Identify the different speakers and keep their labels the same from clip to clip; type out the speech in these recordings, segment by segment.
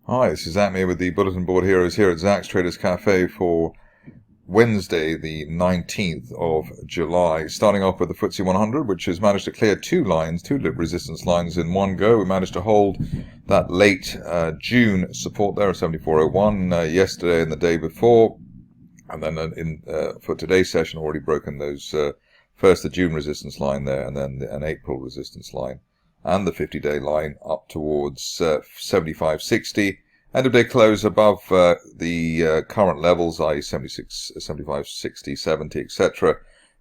Speaker 1: Hi, this is Zach here with the Bulletin Board Heroes here at Zach's Traders Cafe for Wednesday, the 19th of July. Starting off with the FTSE 100, which has managed to clear two resistance lines in one go. We managed to hold that late June support there of 74.01 yesterday and the day before. And then for today's session, already broken those first the June resistance line there and then an April resistance line. And the 50-day line up towards 75.60. End of day close above the current levels, i.e. 76, 75, 60, 70, etc.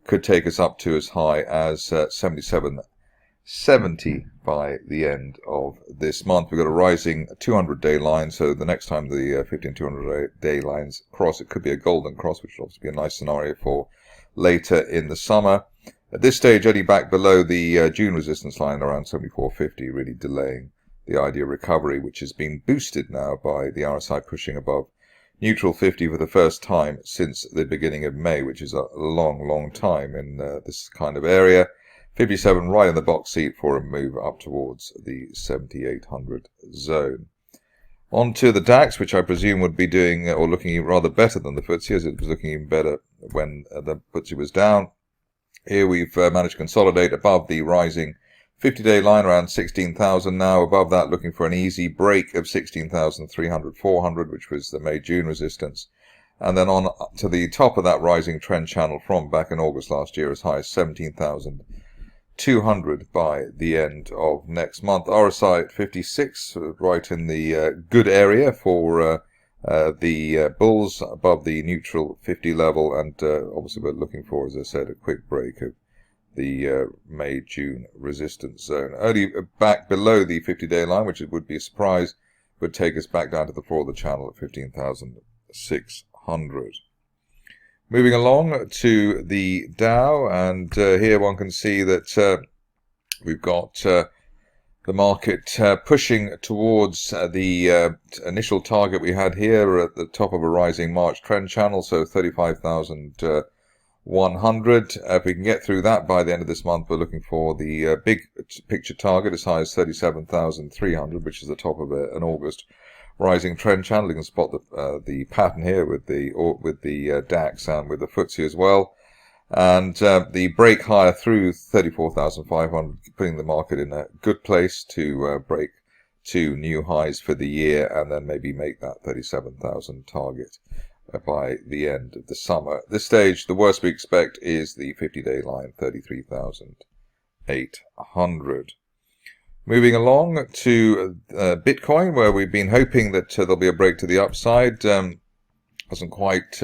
Speaker 1: Could take us up to as high as 77.70 by the end of this month. We've got a rising 200-day line, so the next time the 50 and 200-day lines cross, it could be a golden cross, which would obviously be a nice scenario for later in the summer. At this stage, only back below the June resistance line around 74.50, really delaying the idea of recovery, which has been boosted now by the RSI pushing above neutral 50 for the first time since the beginning of May, which is a long time in this kind of area. 57 right in the box seat for a move up towards the 7,800 zone. On to the DAX, which I presume would be doing or looking rather better than the FTSE, as it was looking even better when the FTSE was down. Here we've managed to consolidate above the rising 50-day line around 16,000 now. Above that, looking for an easy break of 16,300, 400, which was the May-June resistance. And then on to the top of that rising trend channel from back in August last year, as high as 17,200 by the end of next month. RSI at 56, right in the good area for the bulls, above the neutral 50 level, and obviously we're looking for, as I said, a quick break of the May-June resistance zone. Only back below the 50-day line, which it would be a surprise, would take us back down to the floor of the channel at 15,600. Moving along to the Dow, and here one can see that we've got the market pushing towards the initial target we had here at the top of a rising March trend channel, so 35,100. If we can get through that by the end of this month, we're looking for the big picture target as high as 37,300, which is the top of an August rising trend channel. You can spot the pattern here with the DAX and with the FTSE as well. And the break higher through 34,500, putting the market in a good place to break to new highs for the year and then maybe make that 37,000 target by the end of the summer. At this stage, the worst we expect is the 50-day line, 33,800. Moving along to Bitcoin, where we've been hoping that there'll be a break to the upside. Hasn't quite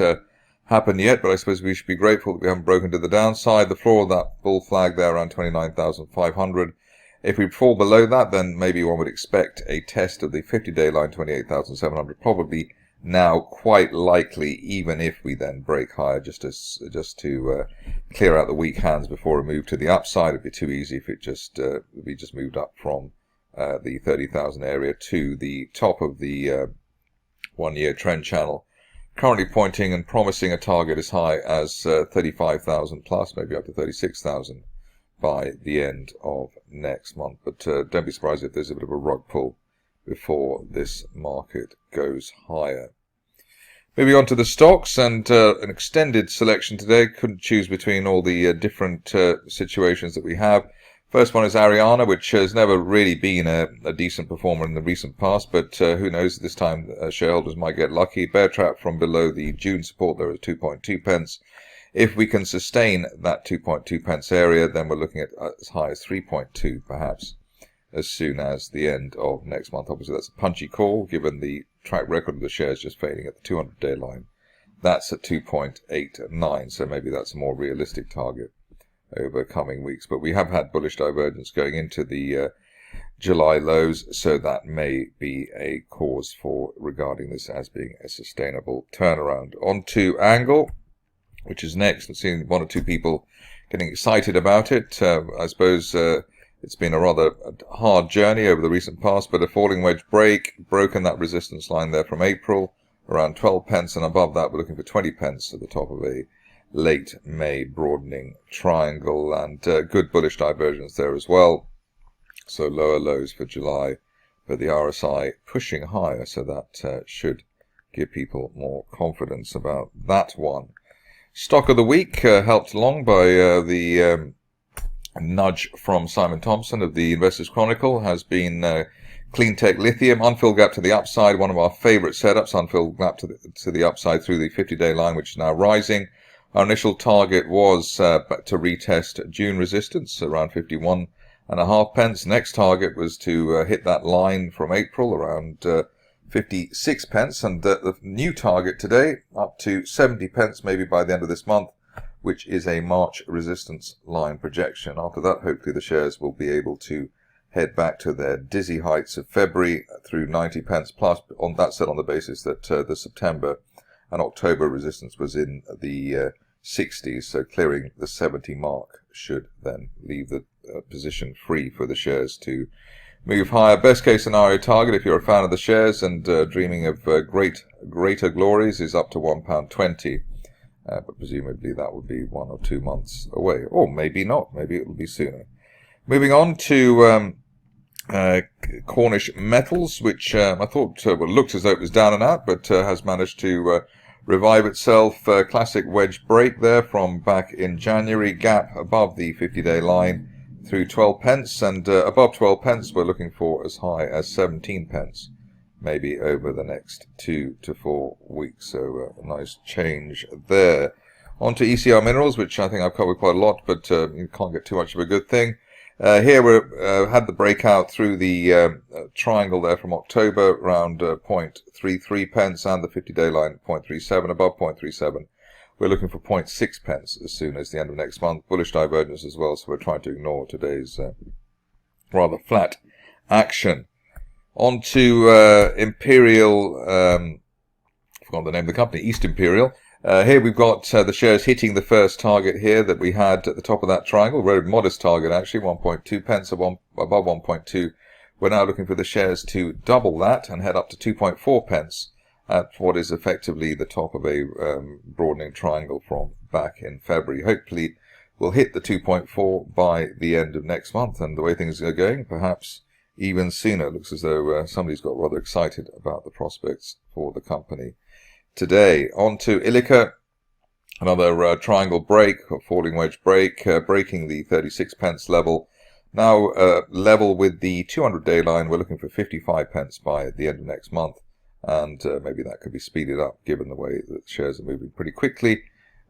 Speaker 1: happened yet, but I suppose we should be grateful that we haven't broken to the downside. The floor of that bull flag there around 29,500. If we fall below that, then maybe one would expect a test of the 50-day line, 28,700, probably now quite likely, even if we then break higher, just to clear out the weak hands before a move to the upside. It'd be too easy if we just moved up from the 30,000 area to the top of the 1-year trend channel. Currently pointing and promising a target as high as 35,000 plus, maybe up to 36,000 by the end of next month. But don't be surprised if there's a bit of a rug pull before this market goes higher. Moving on to the stocks, and an extended selection today. Couldn't choose between all the different situations that we have. First one is Ariana, which has never really been a decent performer in the recent past, but who knows, this time shareholders might get lucky. Bear trap from below the June support there at 2.2 pence. If we can sustain that 2.2 pence area, then we're looking at as high as 3.2 perhaps as soon as the end of next month. Obviously that's a punchy call given the track record of the shares just fading at the 200-day line. That's at 2.89, so maybe that's a more realistic target over coming weeks. But we have had bullish divergence going into the July lows, so that may be a cause for regarding this as being a sustainable turnaround. On to Angle, which is next. I've seen one or two people getting excited about it. I suppose it's been a rather hard journey over the recent past, but a falling wedge break, broken that resistance line there from April, around 12 pence, and above that we're looking for 20 pence at the top of a late May broadening triangle, and good bullish divergence there as well. So lower lows for July but the RSI pushing higher, so that should give people more confidence about that one. Stock of the week, helped along by the nudge from Simon Thompson of the Investors Chronicle, has been Cleantech Lithium, unfilled gap to the upside, one of our favorite setups, unfilled gap to the upside through the 50-day line, which is now rising. Our initial target was to retest June resistance around 51.5 pence. Next target was to hit that line from April around 56 pence, and the new target today up to 70 pence maybe by the end of this month, which is a March resistance line projection. After that, hopefully the shares will be able to head back to their dizzy heights of February through 90 pence plus. On that said, on the basis that the September and October resistance was in the 60s, so clearing the 70 mark should then leave the position free for the shares to move higher. Best case scenario target, if you're a fan of the shares and dreaming of greater glories, is up to £1.20. But presumably that would be 1 or 2 months away, or maybe not. Maybe it will be sooner. Moving on to Cornish Metals, which I thought looks as though it was down and out, but has managed to revive itself. Classic wedge break there from back in January. Gap above the 50-day line through 12 pence, and above 12 pence we're looking for as high as 17 pence, maybe over the next 2 to 4 weeks. So a nice change there. On to ECR Minerals, which I think I've covered quite a lot, but you can't get too much of a good thing. Here we had the breakout through the triangle there from October around 0.33 pence, and the 50-day line 0.37, above 0.37. We're looking for 0.6 pence as soon as the end of next month. Bullish divergence as well, so we're trying to ignore today's rather flat action. On to Imperial, I forgot the name of the company, East Imperial. Here we've got the shares hitting the first target here that we had at the top of that triangle. Very modest target actually, 1.2 pence, above 1.2. We're now looking for the shares to double that and head up to 2.4 pence at what is effectively the top of a broadening triangle from back in February. Hopefully we'll hit the 2.4 by the end of next month, and the way things are going, perhaps even sooner. It looks as though somebody's got rather excited about the prospects for the company today. On to Ilika, another triangle break, or falling wedge break, breaking the 36 pence level. Now level with the 200-day line. We're looking for 55 pence by the end of next month, and maybe that could be speeded up given the way that shares are moving pretty quickly.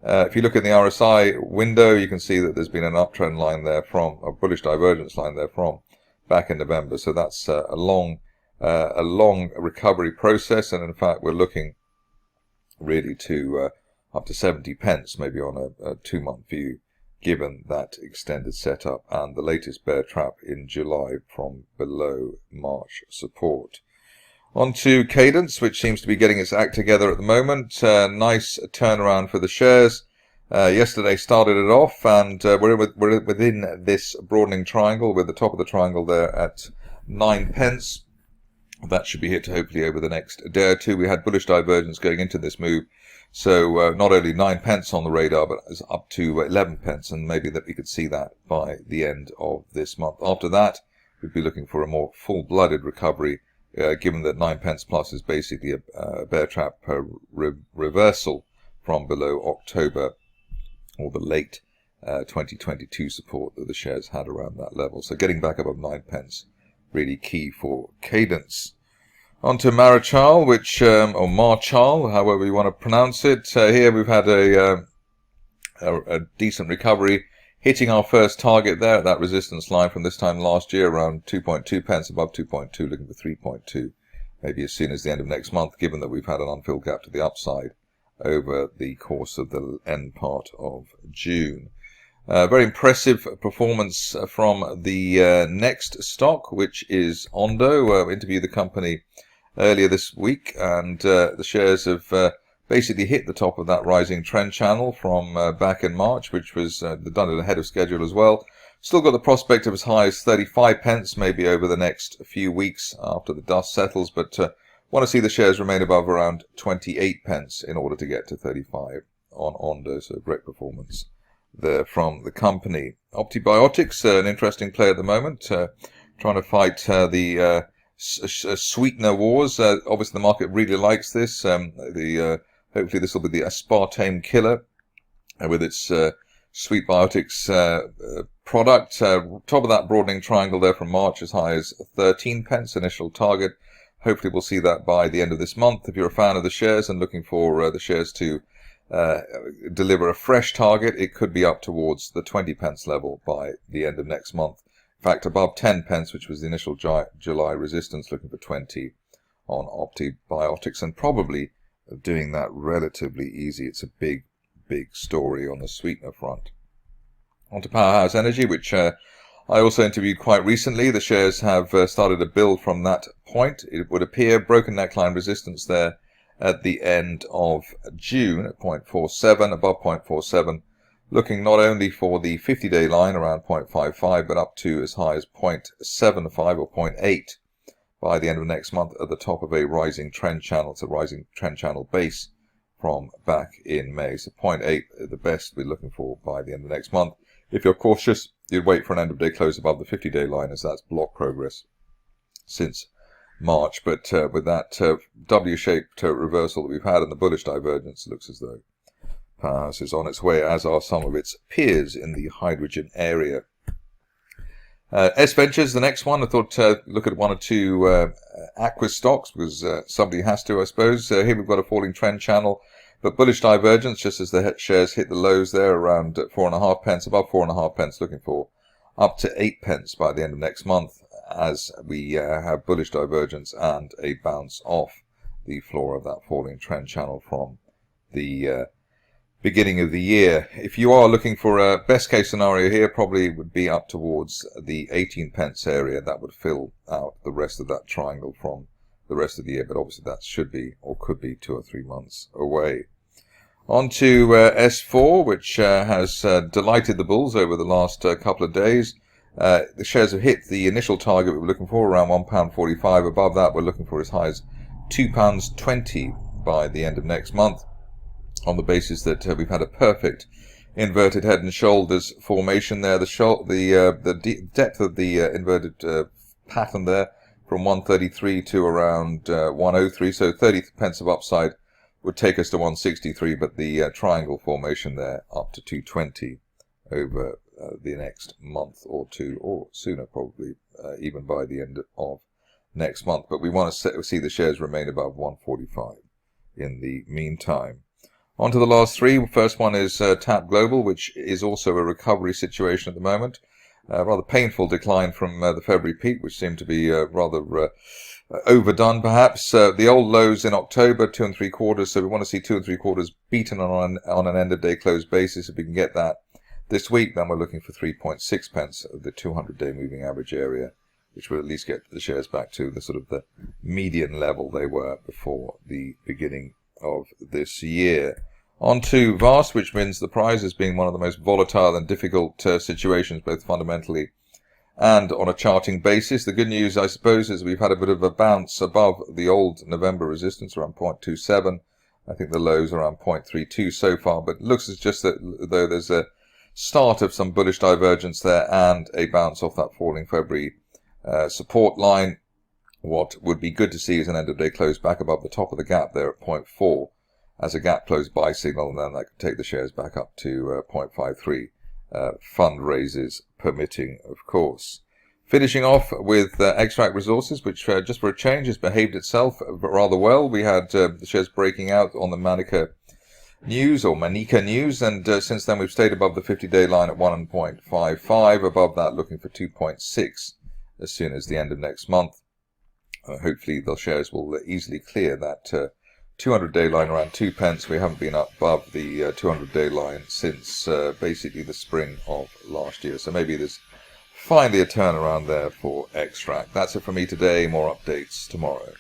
Speaker 1: If you look in the RSI window, you can see that there's been an uptrend line there from a bullish divergence line there from back in November. So that's a long recovery process, and in fact we're looking really to up to 70 pence maybe on a 2-month view, given that extended setup and the latest bear trap in July from below March support. On to Cadence, which seems to be getting its act together at the moment. Nice turnaround for the shares. Yesterday started it off, and we're within this broadening triangle, with the top of the triangle there at 9 pence. That should be hit hopefully over the next day or two. We had bullish divergence going into this move, so not only 9 pence on the radar, but it's up to 11 pence, and maybe that we could see that by the end of this month. After that, we'd be looking for a more full-blooded recovery, given that 9 pence plus is basically a bear trap reversal from below October, or the late 2022 support that the shares had around that level. So getting back above 9 pence, really key for Cadence. On to Marechale, which, or Marechale, however you want to pronounce it. Here we've had a decent recovery, hitting our first target there at that resistance line from this time last year, around 2.2 pence, above 2.2, looking for 3.2, maybe as soon as the end of next month, given that we've had an unfilled gap to the upside over the course of the end part of June. Very impressive performance from the next stock, which is Ondo. Interviewed the company earlier this week, and the shares have basically hit the top of that rising trend channel from back in March, which was done it ahead of schedule as well. Still got the prospect of as high as 35 pence, maybe over the next few weeks after the dust settles, but want to see the shares remain above around 28 pence in order to get to 35 on Ondo. So great performance there from the company. Optibiotics, an interesting play at the moment, trying to fight the sweetener wars. Obviously, the market really likes this. Hopefully, this will be the aspartame killer with its sweet biotics product. Top of that broadening triangle there from March, as high as 13 pence initial target. Hopefully, we'll see that by the end of this month. If you're a fan of the shares and looking for the shares to deliver a fresh target, it could be up towards the 20 pence level by the end of next month. In fact, above 10 pence, which was the initial July resistance, looking for 20 on Optibiotics, and probably doing that relatively easy. It's a big story on the sweetener front. On to Powerhouse Energy, which I also interviewed quite recently. The shares have started to build from that point. It would appear broken neckline resistance there at the end of June at 0.47, above 0.47, looking not only for the 50-day line around 0.55, but up to as high as 0.75 or 0.8 by the end of next month at the top of a rising trend channel. It's a rising trend channel base from back in May. So 0.8 the best we're looking for by the end of next month. If you're cautious, you'd wait for an end-of-day close above the 50-day line, as that's block progress since March. But with that W-shaped reversal that we've had in the bullish divergence, it looks as though Powerhouse is on its way, as are some of its peers in the hydrogen area. S Ventures, the next one. I thought look at one or two Aqua stocks, because somebody has to, I suppose. Here we've got a falling trend channel, but bullish divergence just as the shares hit the lows there around 4.5 pence, above 4.5 pence, looking for up to 8 pence by the end of next month, as we have bullish divergence and a bounce off the floor of that falling trend channel from the beginning of the year. If you are looking for a best case scenario here, probably would be up towards the 18 pence area. That would fill out the rest of that triangle from the rest of the year, but obviously that should be or could be 2 or 3 months away. On to S4, which has delighted the bulls over the last couple of days. The shares have hit the initial target we were looking for, around £1.45. Above that, we're looking for as high as £2.20 by the end of next month, on the basis that we've had a perfect inverted head and shoulders formation there. The depth of the inverted pattern there from 133 to around 103, so 30 pence of upside would take us to 163, but the triangle formation there up to 220 over the next month or two, or sooner probably, even by the end of next month. But we want to see the shares remain above 145 in the meantime. On to the last three. First one is TAP Global, which is also a recovery situation at the moment. Rather painful decline from the February peak, which seemed to be rather overdone, perhaps. The old lows in October, 2 3/4. So we want to see 2 3/4 beaten on an end-of-day close basis. If we can get that this week, then we're looking for 3.6 pence of the 200-day moving average area, which would at least get the shares back to the sort of the median level they were before the beginning of this year. On to VAST, which wins the prize as being one of the most volatile and difficult situations, both fundamentally and on a charting basis. The good news, I suppose, is we've had a bit of a bounce above the old November resistance around 0.27. I think the lows are around 0.32 so far, but it looks as just that though there's a start of some bullish divergence there and a bounce off that falling February support line. What would be good to see is an end-of-day close back above the top of the gap there at 0.4 as a gap close buy signal, and then that could take the shares back up to 0.53, fundraisers permitting, of course. Finishing off with Extract Resources, which just for a change has behaved itself rather well. We had the shares breaking out on the Manica news, and since then we've stayed above the 50-day line at 1.55. Above that, looking for 2.6 as soon as the end of next month. Hopefully the shares will easily clear that 200-day line around 2 pence. We haven't been up above the 200-day line since basically the spring of last year. So maybe there's finally a turnaround there for Extract. That's it for me today. More updates tomorrow.